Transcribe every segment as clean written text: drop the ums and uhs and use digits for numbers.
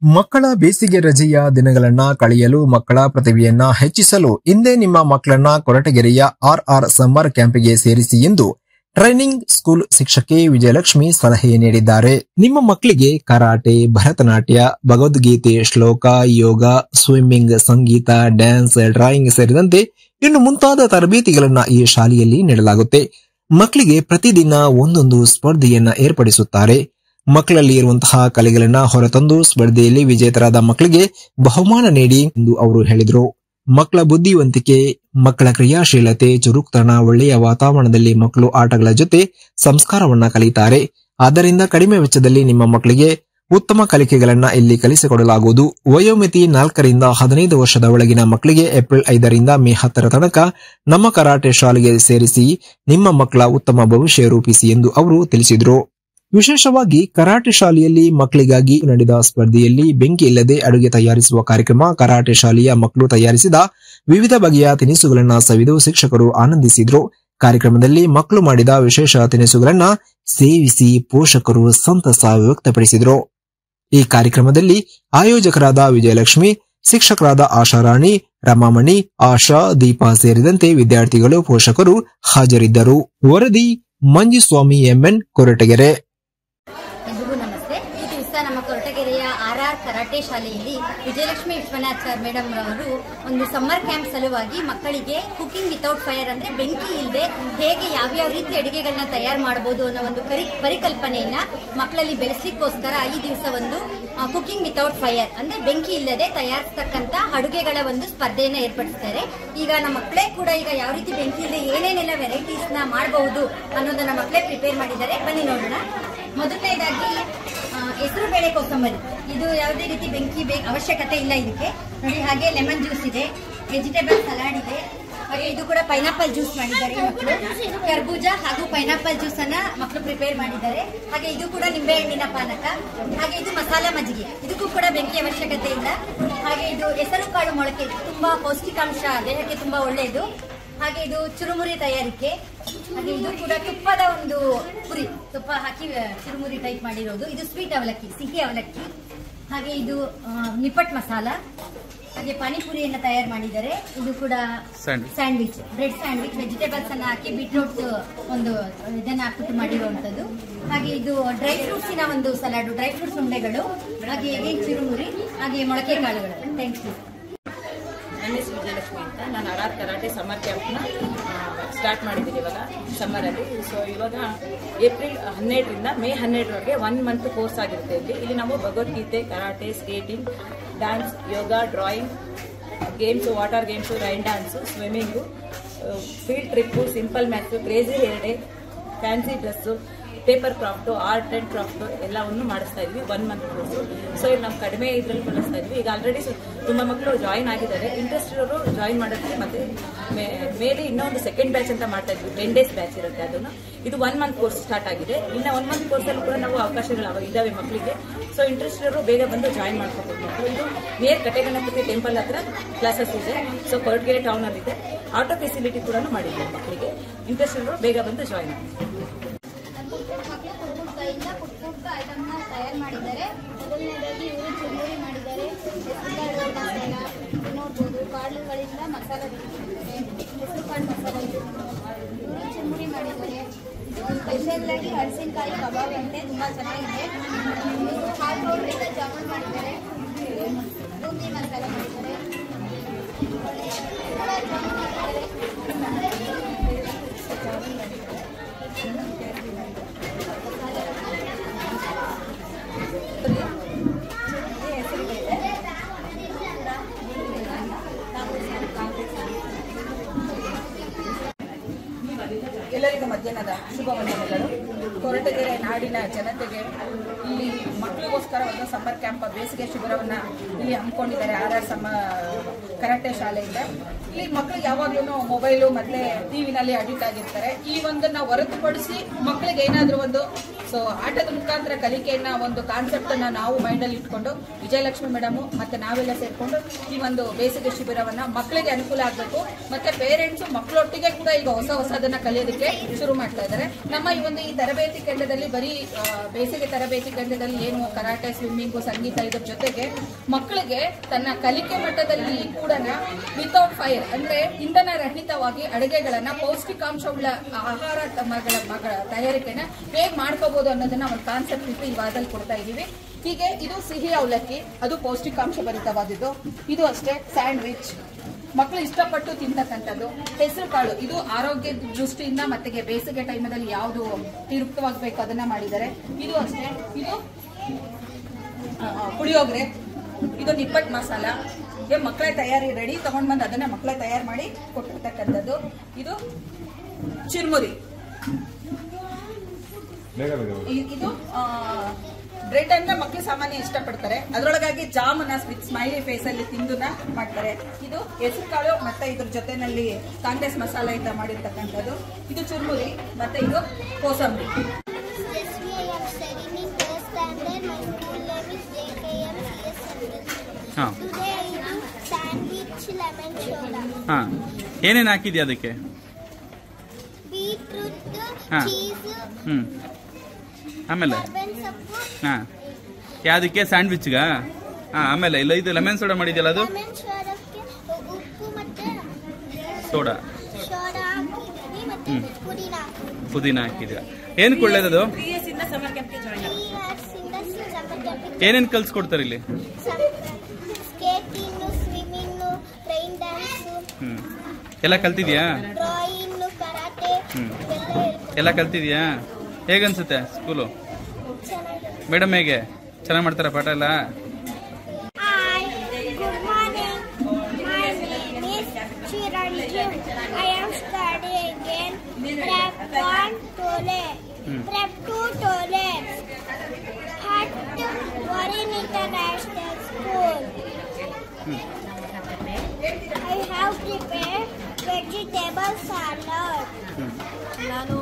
ಮಕ್ಕಳ ಬೇಸಿಗೆ ರಜೆಯ ದಿನಗಳನ್ನ ಕಳೆಯಲು ಮಕ್ಕಳ ಪ್ರತಿಭೆಯನ್ನ ಹೆಚ್ಚಿಸಲು ಇಂದೇ ನಿಮ್ಮ ಮಕ್ಕಳನ್ನ ಕೊರಟಗೆರೆಯ ಆರ್ಆರ್ ಸಮ್ಮರ್ ಕ್ಯಾಂಪ್ಗೆ ಸೇರಿಸಿ ಎಂದು ಟ್ರೈನಿಂಗ್ ಸ್ಕೂಲ್ ಶಿಕ್ಷಕಿ ವಿಜಯಲಕ್ಷ್ಮಿ ಸಲಹೆ ನೀಡಿದ್ದಾರೆ. ನಿಮ್ಮ ಮಕ್ಕಳಿಗೆ ಕರಾಟೆ, ಭರತನಾಟ್ಯ, ಭಗವದ್ಗೀತೆ, ಶ್ಲೋಕ, ಯೋಗ, ಸ್ವಿಮ್ಮಿಂಗ್, ಸಂಗೀತ, ಡ್ಯಾನ್ಸ್, ಡ್ರಾಯಿಂಗ್ ಸೇರಿದಂತೆ ಇನ್ನು ಮುಂತಾದ ತರಬೇತಿಗಳನ್ನ ಈ ಶಾಲೆಯಲ್ಲಿ ನೀಡಲಾಗುತ್ತೆ. ಮಕ್ಕಳಿಗೆ ಪ್ರತಿದಿನ ಒಂದೊಂದು ಸ್ಪರ್ಧೆಯನ್ನ ಏರ್ಪಡಿಸುತ್ತಾರೆ. ಮಕ್ಕಳಲ್ಲಿ ಇರುವಂತಹ ಕಲೆಗಳನ್ನ ಹೊರತಂದು ಸ್ಪರ್ಧೆಯಲ್ಲಿ ವಿಜೇತರಾದ ಮಕ್ಕಳಿಗೆ ಬಹುಮಾನ ನೀಡಿ ಎಂದು ಅವರು ಹೇಳಿದರು. ಮಕ್ಕಳ ಬುದ್ಧಿವಂತಿಕೆ, ಮಕ್ಕಳ ಕ್ರಿಯಾಶೀಲತೆ, ಚುರುಕುತನ, ಒಳ್ಳೆಯ ವಾತಾವರಣದಲ್ಲಿ ಮಕ್ಕಳು ಆಟಗಳ ಜೊತೆ ಸಂಸ್ಕಾರವನ್ನ ಕಲಿತಾರೆ. ಆದ್ದರಿಂದ ಕಡಿಮೆ ವೆಚ್ಚದಲ್ಲಿ ನಿಮ್ಮ ಮಕ್ಕಳಿಗೆ ಉತ್ತಮ ಕಲಿಕೆಗಳನ್ನ ಇಲ್ಲಿ ಕಲಿಸಿಕೊಡಲಾಗುವುದು. ವಯೋಮಿತಿ 4 ರಿಂದ 15 ವರ್ಷದ ಒಳಗಿನ ಮಕ್ಕಳಿಗೆ ಏಪ್ರಿಲ್ 5 ರಿಂದ ಮೇ 10 ತನಕ ನಮ್ಮ ಕರಾಟೆ ಶಾಲೆಗೆ ಸೇರಿಸಿ ನಿಮ್ಮ ಮಕ್ಕಳ ಉತ್ತಮ ಭವಿಷ್ಯ ರೂಪಿಸಿ ಎಂದು ಅವರು ತಿಳಿಸಿದರು. ವಿಶೇಷವಾಗಿ ಕರಾಟೆ ಶಾಲೆಯಲ್ಲಿ ಮಕ್ಕಳಿಗಾಗಿ ನಡೆದ ಸ್ಪರ್ಧೆಯಲ್ಲಿ ಬೆಂಕಿ ಇಲ್ಲದೆ ಅಡುಗೆ ತಯಾರಿಸುವ ಕಾರ್ಯಕ್ರಮ, ಕರಾಟೆ ಶಾಲೆಯ ಮಕ್ಕಳು ತಯಾರಿಸಿದ ವಿವಿಧ ಬಗೆಯ ತಿನಿಸುಗಳನ್ನ ಸವಿದು ಶಿಕ್ಷಕರು ಆನಂದಿಸಿದ್ರು. ಕಾರ್ಯಕ್ರಮದಲ್ಲಿ ಮಕ್ಕಳು ಮಾಡಿದ ವಿಶೇಷ ತಿನಿಸುಗಳನ್ನ ಸೇವಿಸಿ ಪೋಷಕರು ಸಂತಸ ವ್ಯಕ್ತಪಡಿಸಿದರು. ಈ ಕಾರ್ಯಕ್ರಮದಲ್ಲಿ ಆಯೋಜಕರಾದ ವಿಜಯಲಕ್ಷ್ಮಿ, ಶಿಕ್ಷಕರಾದ ಆಶಾರಾಣಿ, ರಮಾಮಣಿ, ಆಶಾ, ದೀಪಾ ಸೇರಿದಂತೆ ವಿದ್ಯಾರ್ಥಿಗಳು, ಪೋಷಕರು ಹಾಜರಿದ್ದರು. ವರದಿ ಮಂಜುಸ್ವಾಮಿ ಎಂಎನ್, ಕೊರಟಗೆರೆ. ನಮ್ಮ ಕೊರಟಗೆರೆಯ ಆರ್ಆರ್ ಕರಾಟೆ ಶಾಲೆಯಲ್ಲಿ ವಿಜಯಲಕ್ಷ್ಮಿ ವಿಶ್ವನಾಥ್ ಸರ್ ಮೇಡಮ್ ರವರು ಒಂದು ಸಮ್ಮರ್ ಕ್ಯಾಂಪ್ ಸಲುವಾಗಿ ಮಕ್ಕಳಿಗೆ ಕುಕಿಂಗ್ ವಿತೌಟ್ ಫೈರ್ ಅಂದ್ರೆ ಬೆಂಕಿ ಇಲ್ಲದೆ ಹೇಗೆ ಯಾವ್ಯಾವ ರೀತಿ ಅಡುಗೆಗಳನ್ನ ತಯಾರು ಮಾಡಬಹುದು ಅನ್ನೋ ಒಂದು ಪರಿಕಲ್ಪನೆಯನ್ನ ಮಕ್ಕಳಲ್ಲಿ ಬೆಳೆಸಲಿಕ್ಕೋಸ್ಕರ ಈ ದಿವಸ ಒಂದು ಕುಕಿಂಗ್ ವಿತೌಟ್ ಫೈರ್ ಅಂದ್ರೆ ಬೆಂಕಿ ಇಲ್ಲದೆ ತಯಾರಿಸತಕ್ಕಂತ ಅಡುಗೆಗಳ ಒಂದು ಸ್ಪರ್ಧೆಯನ್ನ ಏರ್ಪಡಿಸ್ತಾರೆ. ಈಗ ನಮ್ಮ ಮಕ್ಕಳೇ ಕೂಡ ಈಗ ಯಾವ ರೀತಿ ಬೆಂಕಿ ಇಲ್ಲದೆ ಏನೇನೆಲ್ಲ ವೆರೈಟೀಸ್ ನ ಮಾಡಬಹುದು ಅನ್ನೋದನ್ನ ಮಕ್ಕಳೇ ಪ್ರಿಪೇರ್ ಮಾಡಿದ್ದಾರೆ. ಬನ್ನಿ ನೋಡೋಣ. ಮೊದಲನೇದಾಗಿ ಹೆಸರು ಬೇಳೆ ಕೋಸಂಬರಿ, ಇದು ಯಾವುದೇ ರೀತಿ ಬೆಂಕಿ ಅವಶ್ಯಕತೆ ಇಲ್ಲ ಇದಕ್ಕೆ ನೋಡಿ. ಹಾಗೆ ಲೆಮನ್ ಜ್ಯೂಸ್ ಇದೆ, ವೆಜಿಟೇಬಲ್ ಸಲಾಡ್ ಇದೆ, ಹಾಗೆ ಇದು ಕೂಡ ಪೈನಾಪಲ್ ಜ್ಯೂಸ್ ಮಾಡಿದ್ದಾರೆ ಮಕ್ಕಳು. ಕರ್ಬೂಜ ಹಾಗೂ ಪೈನಾಪಲ್ ಜ್ಯೂಸ್ ಅನ್ನ ಮಕ್ಕಳು ಪ್ರಿಪೇರ್ ಮಾಡಿದ್ದಾರೆ. ಹಾಗೆ ಇದು ಕೂಡ ನಿಂಬೆ ಹಣ್ಣಿನ ಪಾನಕ, ಹಾಗೆ ಇದು ಮಸಾಲಾ ಮಜ್ಜಿಗೆ, ಇದಕ್ಕೂ ಕೂಡ ಬೆಂಕಿ ಅವಶ್ಯಕತೆ ಇಲ್ಲ. ಹಾಗೆ ಇದು ಹೆಸರು ಕಾಳು ಮೊಳಕೆ, ತುಂಬಾ ಪೌಷ್ಟಿಕಾಂಶ, ದೇಹಕ್ಕೆ ತುಂಬಾ ಒಳ್ಳೆಯದು. ಹಾಗೆ ಇದು ಚುರುಮುರಿ ತಯಾರಿಕೆ, ಹಾಗೆ ಇದು ಕೂಡ ತುಪ್ಪದ ಒಂದು ಪುರಿ, ತುಪ್ಪ ಹಾಕಿ ಚುರುಮುರಿ ಟೈಪ್ ಮಾಡಿರೋದು. ಇದು ಸ್ವೀಟ್ ಅವಲಕ್ಕಿ, ಸಿಹಿ ಅವಲಕ್ಕಿ. ಹಾಗೆ ಇದು ನಿಪ್ಪಟ್ ಮಸಾಲ, ಹಾಗೆ ಪಾನಿಪುರಿಯನ್ನ ತಯಾರು ಮಾಡಿದ್ದಾರೆ. ಇದು ಕೂಡ ಸ್ಯಾಂಡ್ವಿಚ್, ಬ್ರೆಡ್ ಸ್ಯಾಂಡ್ವಿಚ್, ವೆಜಿಟೇಬಲ್ಸ್ ಅನ್ನ ಹಾಕಿ ಬೀಟ್ರೂಟ್ ಒಂದು ಇದನ್ನ ಹಾಕ್ಬಿಟ್ಟು ಮಾಡಿರುವಂತದ್ದು. ಹಾಗೆ ಇದು ಡ್ರೈ ಫ್ರೂಟ್ಸಿನ ಒಂದು ಸಲಾಡ್, ಡ್ರೈ ಫ್ರೂಟ್ಸ್ ಉಂಡೆಗಳು, ಹಾಗೆ ಎಗ್ ಚುರುಮುರಿ, ಹಾಗೆ ಮೊಳಕೆ ಕಾಳುಗಳು. Thank you. ನನ್ನ ಹೆಸರು ವಿಜಯಲಕ್ಷ್ಮಿ ಅಂತ. ನಾನು ಆರ್ಆರ್ ಕರಾಟೆ ಸಮ್ಮರ್ ಕ್ಯಾಂಪ್ನ ಸ್ಟಾರ್ಟ್ ಮಾಡಿದ್ದೀನಿ ಇವಾಗ ಸಮ್ಮರಲ್ಲಿ. ಸೊ ಇವಾಗ ಏಪ್ರಿಲ್ 12 ರಿಂದ ಮೇ 12ರವರೆಗೆ 1 ಮಂತ್ ಕೋರ್ಸ್ ಆಗಿರುತ್ತೆ. ಇಲ್ಲಿ ನಾವು Bhagavadgita, karate, skating, dance, yoga, drawing, games, water games, rain dance, swimming, field trip, simple maths, crazy hair day, fancy dress, paper craft, art and craft ಎಲ್ಲವನ್ನು ಮಾಡಿಸ್ತಾ ಇದ್ವಿ 1 ಮಂತ್ ಕೋರ್ಸು. ಸೊ ಇಲ್ಲಿ ನಾವು ಕಡಿಮೆ ಇದರಲ್ಲಿ ಕಳಿಸ್ತಾ ಇದ್ವಿ. ಈಗ ಆಲ್ರೆಡಿ ತುಂಬ ಮಕ್ಕಳು ಜಾಯಿನ್ ಆಗಿದ್ದಾರೆ. ಇಂಟ್ರೆಸ್ಟ್ ಇರೋರು ಜಾಯಿನ್ ಮಾಡೋದಕ್ಕೆ ಮತ್ತೆ ಮೇಲೆ ಇನ್ನೊಂದು ಸೆಕೆಂಡ್ ಬ್ಯಾಚ್ ಅಂತ ಮಾಡ್ತಾ ಇದ್ವಿ, 10 days ಬ್ಯಾಚ್ ಇರುತ್ತೆ. ಅದನ್ನು ಇದು 1 ಮಂತ್ ಕೋರ್ಸ್ ಸ್ಟಾರ್ಟ್ ಆಗಿದೆ. ಇನ್ನು 1 ಮಂತ್ ಕೋರ್ಸಲ್ಲಿ ಕೂಡ ನಾವು ಅವಕಾಶಗಳು ಇದಾವೆ ಮಕ್ಕಳಿಗೆ. ಸೊ ಇಂಟ್ರೆಸ್ಟ್ ಇರೋರು ಬೇಗ ಬಂದು ಜಾಯಿನ್ ಮಾಡ್ಕೋಬೇಕು ಮಕ್ಕಳು. ಇದು ನಿಯರ್ ಕಟೆಗಣಪತಿ ಟೆಂಪಲ್ ಹತ್ರ ಕ್ಲಾಸಸ್ ಇದೆ. ಸೊ ಕೊರಟಗೆರೆ ಟೌನ್ ಅಲ್ಲಿ ಇದೆ. ಆಟೋ ಫೆಸಿಲಿಟಿ ಕೂಡ ಮಾಡಿದ್ದೀವಿ ಮಕ್ಕಳಿಗೆ. ಇಂಟ್ರೆಸ್ಟ್ ಇರೋರು ಬೇಗ ಬಂದು ಜಾಯಿನ್ ಆಗಿ. ಪುಟ್ಟ ಐಟಮ್ನ ತಯಾರು ಮಾಡಿದ್ದಾರೆ. ಮೊದಲನೇದಾಗಿ ಇವರು ಚುರುಮುರಿ ಮಾಡಿದ್ದಾರೆ. ನೋಡ್ಬೋದು, ಕಾಳುಗಳಿಂದ ಮಸಾಲ ಮಾಡಿದ್ದಾರೆ, ಹೆಸರು ಕಾಳು ಮಸಾಲ ಇವರು ಚುರುಮುರಿ ಮಾಡಿದ್ದಾರೆ. ಸ್ಪೆಷಲ್ ಆಗಿ ಹಲಸಿನಕಾಯಿ ಕಬಾಬ್ ಅಂತೆ, ತುಂಬಾ ಚೆನ್ನಾಗಿದೆ. ಇವರು ಹಾಲು ಪೌಡ್ರಿಂದ ಜಾಮೂನ್ ಮಾಡಿದ್ದಾರೆ, ಬೂಂದಿ ಮಸಾಲ ಮಾಡಿದ್ದಾರೆ, ಜಾಮೂನ್ ಮಾಡಿದ್ದಾರೆ. ಎಲ್ಲರಿಗೂ ಮಧ್ಯಾಹ್ನದ ಶುಭ ವಂದನೆಗಳು. ಕೊರಟಗೆರೆ ನಾಡಿನ ಜನತೆಗೆ ಇಲ್ಲಿ ಮಕ್ಕಳಿಗೋಸ್ಕರ ಒಂದು ಸಮ್ಮರ್ ಕ್ಯಾಂಪ್ ಬೇಸಿಗೆ ಶಿಬಿರವನ್ನು ಇಲ್ಲಿ ಹಮ್ಮಿಕೊಂಡಿದ್ದಾರೆ ಆರ್ಆರ್ ಕರಾಟೆ ಶಾಲೆಯಿಂದ. ಇಲ್ಲಿ ಮಕ್ಕಳು ಯಾವಾಗಲೂ ಮೊಬೈಲು ಮತ್ತೆ ಟಿವಿನಲ್ಲಿ ಅಡಿಕ್ಟ್ ಆಗಿರ್ತಾರೆ. ಈ ಒಂದನ್ನು ಹೊರತುಪಡಿಸಿ ಮಕ್ಕಳಿಗೆ ಏನಾದರೂ ಒಂದು ಸೊ ಆಟದ ಮುಖಾಂತರ ಕಲಿಕೆಯನ್ನ ಒಂದು ಕಾನ್ಸೆಪ್ಟ್ ಅನ್ನ ನಾವು ಮೈಂಡ್ ಅಲ್ಲಿ ಇಟ್ಕೊಂಡು ವಿಜಯಲಕ್ಷ್ಮಿ ಮೇಡಮ್ ಮತ್ತೆ ನಾವೆಲ್ಲ ಸೇರ್ಕೊಂಡು ಈ ಒಂದು ಬೇಸಿಗೆ ಶಿಬಿರವನ್ನ ಮಕ್ಕಳಿಗೆ ಅನುಕೂಲ ಆಗಬೇಕು. ಮತ್ತೆ ಪೇರೆಂಟ್ಸ್ ಮಕ್ಕಳೊಟ್ಟಿಗೆ ಕೂಡ ಈಗ ಹೊಸದನ್ನ ಕಲಿಯೋದಕ್ಕೆ ಶುರು ಮಾಡ್ತಾ ಇದ್ದಾರೆ. ನಮ್ಮ ಈ ತರಬೇತಿ ಕೇಂದ್ರದಲ್ಲಿ ಬರೀ ಬೇಸಿಗೆ ತರಬೇತಿ ಕೇಂದ್ರದಲ್ಲಿ ಏನು ಕರಾಟೆ, ಸ್ವಿಮ್ಮಿಂಗು, ಸಂಗೀತ ಇದ್ರ ಜೊತೆಗೆ ಮಕ್ಕಳಿಗೆ ತನ್ನ ಕಲಿಕೆ ಮಟ್ಟದಲ್ಲಿ ಕೂಡ ವಿತೌಟ್ ಫೈರ್ ಅಂದ್ರೆ ಇಂಧನ ರಹಿತವಾಗಿ ಅಡುಗೆಗಳನ್ನ ಪೌಷ್ಟಿಕಾಂಶವುಳ್ಳ ಆಹಾರ ಮಗಳ ತಯಾರಿಕೆನ ಹೇಗ್ ಮಾಡ್ಕೋಬಹುದು ಅನ್ನೋದನ್ನ ಒಂದು ಕಾನ್ಸೆಪ್ಟ್ ಇಟ್ಟು ಈ ವಾರದಲ್ಲಿ ಕೊಡ್ತಾ ಇದೀವಿ. ಹೀಗೆ ಇದು ಸಿಹಿ ಅವಲಕ್ಕಿ, ಅದು ಪೌಷ್ಟಿಕಾಂಶ ಭರಿತವಾದದ್ದು. ಇದು ಅಷ್ಟೇ ಸ್ಯಾಂಡ್ವಿಚ್, ಮಕ್ಕಳು ಇಷ್ಟಪಟ್ಟು ತಿಂತಕ್ಕಂಥದ್ದು. ಹೆಸರು ಕಾಳು, ಇದು ಆರೋಗ್ಯ ದೃಷ್ಟಿಯಿಂದ ಮತ್ತೆ ಬೇಸಿಗೆ ಟೈಮಲ್ಲಿ ಯಾವುದು ತಿರುಪ್ತವಾಗಬೇಕು ಅದನ್ನ ಮಾಡಿದ್ದಾರೆ. ಇದು ಅಷ್ಟೇ, ಇದು ಪುಳಿಯೋಗರೆ, ಇದು ನಿಪ್ಪಟ್ಟು ಮಸಾಲ. ಮಕ್ಕಳೇ ತಯಾರಿ ರೆಡಿ ತಗೊಂಡ್ ಬಂದು ಅದನ್ನ ಮಕ್ಕಳೇ ತಯಾರು ಮಾಡಿ ಕೊಟ್ಟಿರ್ತಕ್ಕಂಥದ್ದು. ಇದು ಚಿರ್ಮುರಿ, ಇದು ಬ್ರೆಡ್ ಅನ್ನ ಮಕ್ಕಳು ಸಾಮಾನ್ಯ ಇಷ್ಟಪಡ್ತಾರೆ. ಅದರೊಳಗಾಗಿ ಜಾಮೂನ ಸ್ಮೈಲಿ ಫೇಸ್ ಅಲ್ಲಿ ತಿಂದುನ ಮಾಡ್ತಾರೆ. ಇದು ಹೆಸರು ಕಾಳು ಮತ್ತೆ ಇದ್ರ ಜೊತೆನಲ್ಲಿ ಕಾಂಗ್ರೆಸ್ ಮಸಾಲ ಇಂದ ಮಾಡಿರ್ತಕ್ಕಂಥದ್ದು. ಇದು ಚುರ್ಮುರಿ ಮತ್ತೆ ಇದು ಕೋಸಂಬರಿ. ಏನೇನು ಹಾಕಿದ್ಯಾ ಅದಕ್ಕೆ? ಆಮೇಲೆ ಯಾವ್ದಕ್ಕೆ? ಸ್ಯಾಂಡ್ವಿಚ್ಗ. ಆಮೇಲೆ ಇಲ್ಲ ಇದು ಲೆಮನ್ ಸೋಡಾ ಮಾಡಿದ್ಯಲ್ಲ, ಅದು ಸೋಡಾ ಪುದೀನ ಹಾಕಿದ್ಯಾ. ಏನ್ ಒಳ್ಳೇದದು? ಏನೇನ್ ಕಲ್ಸ್ಕೊಡ್ತಾರೆ ಇಲ್ಲಿ? ಎಲ್ಲ ಕಲ್ತಿದ್ಯಾ? ಎಲ್ಲ ಕಲ್ತಿದ್ಯಾ? ಹೇಗನ್ಸುತ್ತೆ ಸ್ಕೂಲು? ಮೇಡಮ್ ಹೇಗೆ ಚೆನ್ನಾಗಿ ಮಾಡ್ತಾರ ಪಾಠ ಎಲ್ಲ? Vegetable salad. ನಾನು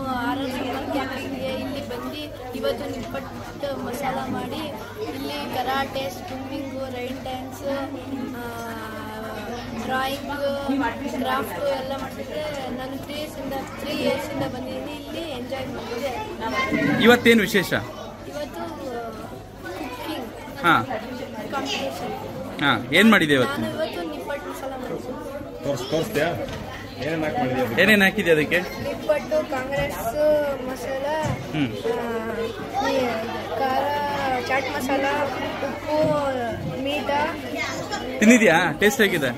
ಕ್ಯಾಂಪಿಂಗ್ಗೆ ಇಲ್ಲಿ ಬಂದು ಇವತ್ತು ನಿಪ್ಪಟ್ಟು ಮಸಾಲ ಮಾಡಿ ಇಲ್ಲಿ karate, swimming, rain dance, drawing, craft ಎಲ್ಲ ಮಾಡ್ತಿದ್ದೆ. ನಾನು 3 ಇಯರ್ಸಿಂದ ಬಂದಿದ್ದೀನಿ. ಇಲ್ಲಿ ಎಂಜಾಯ್ ಮಾಡಿದೆ. ಇವತ್ತೇನು ವಿಶೇಷ? ಇವತ್ತು ಕುಕ್ಕಿಂಗ್ ಕಾಂಪಿಟೇಷನ್. ಏನ್ ಮಾಡಿದೆ ಇವತ್ತು? ನಾನು ಇವತ್ತು ನಿಪ್ಪಟ್ಟು ಮಸಾಲ ಮಾಡಿದ್ದೀನಿ. ತೋರಿಸ್ತೀಯಾ? ಏನೇನು ಹಾಕಿದ್ಯಾ ಅದಕ್ಕೆ? ನಿಪ್ಪಟ್ಟು, ಕಾಂಗ್ರೆಸ್ ಮಸಾಲ, ಖಾರ, ಚಾಟ್ ಮಸಾಲ, ಉಪ್ಪು, ಮೀಟ. ತಿಂದಿದ್ಯಾ? ಟೇಸ್ಟ್ ಹೇಗಿದೆ?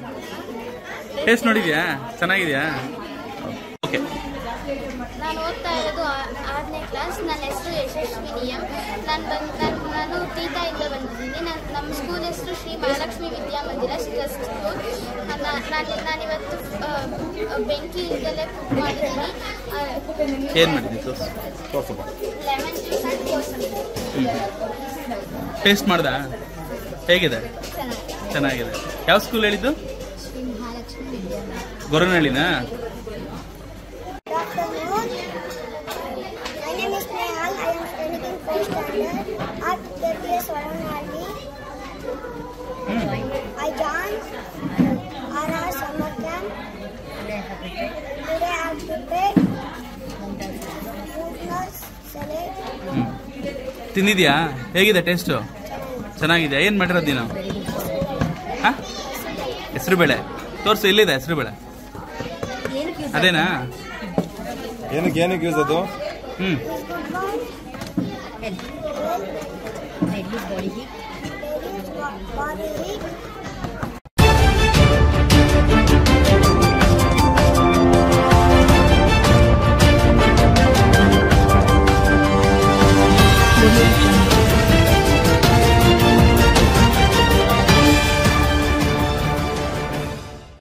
ಟೇಸ್ಟ್ ನೋಡಿದ್ಯಾ? ಚೆನ್ನಾಗಿದ್ಯಾ? ಓಕೆ. ನಾನು ಓದ್ತಾ ಇರೋದು 6ನೇ ಕ್ಲಾಸ್. ನನ್ನ ಹೆಸರು ಯಶಸ್ವಿನಿ ಎಂ. ನಾನು ತೀತಾಯಿಂದ ಬಂದಿದ್ದೀನಿ. ನಮ್ಮ ಸ್ಕೂಲ್ ಹೆಸರು ಶ್ರೀ ಮಹಾಲಕ್ಷ್ಮಿ ವಿದ್ಯಾಮಂದಿರ ಟ್ರಸ್ಟ್ ಸ್ಕೂಲ್. ನಾನಿವತ್ತು ಬೆಂಕಿಯಿಂದಲೇ ಕುಕ್ ಮಾಡಿದ್ದೀನಿ. ಏನು ಮಾಡಿದ್ದಿ? Lemon juice and kosambari. Taste ಮಾಡ್ದಾ? ಹೇಗಿದೆ? ಚೆನ್ನಾಗಿದೆ. ಯಾವ ಸ್ಕೂಲ್ ಹೇಳಿದ್ದು? ಶ್ರೀ ಮಹಾಲಕ್ಷ್ಮಿ ವಿದ್ಯಾಮಂದಿರ, ಗೊರವನಹಳ್ಳಿನಾ? I joined RR summer camp. Today I prepared noodles, salad. ತಿಂದಿದ್ಯಾ? ಹೇಗಿದೆ ಟೇಸ್ಟು? ಚೆನ್ನಾಗಿದೆಯಾ? ಏನು ಮಾಡಿರೋದು ನೀನು? ಹೆಸರು ಬೇಳೆ ತೋರಿಸು. ಎಲ್ಲಿದೆ ಹೆಸರು ಬೇಳೆ? ಅದೇನಾ? ಏನಕ್ಕೆ ಯೂಸ್ ಅದು? Body heat.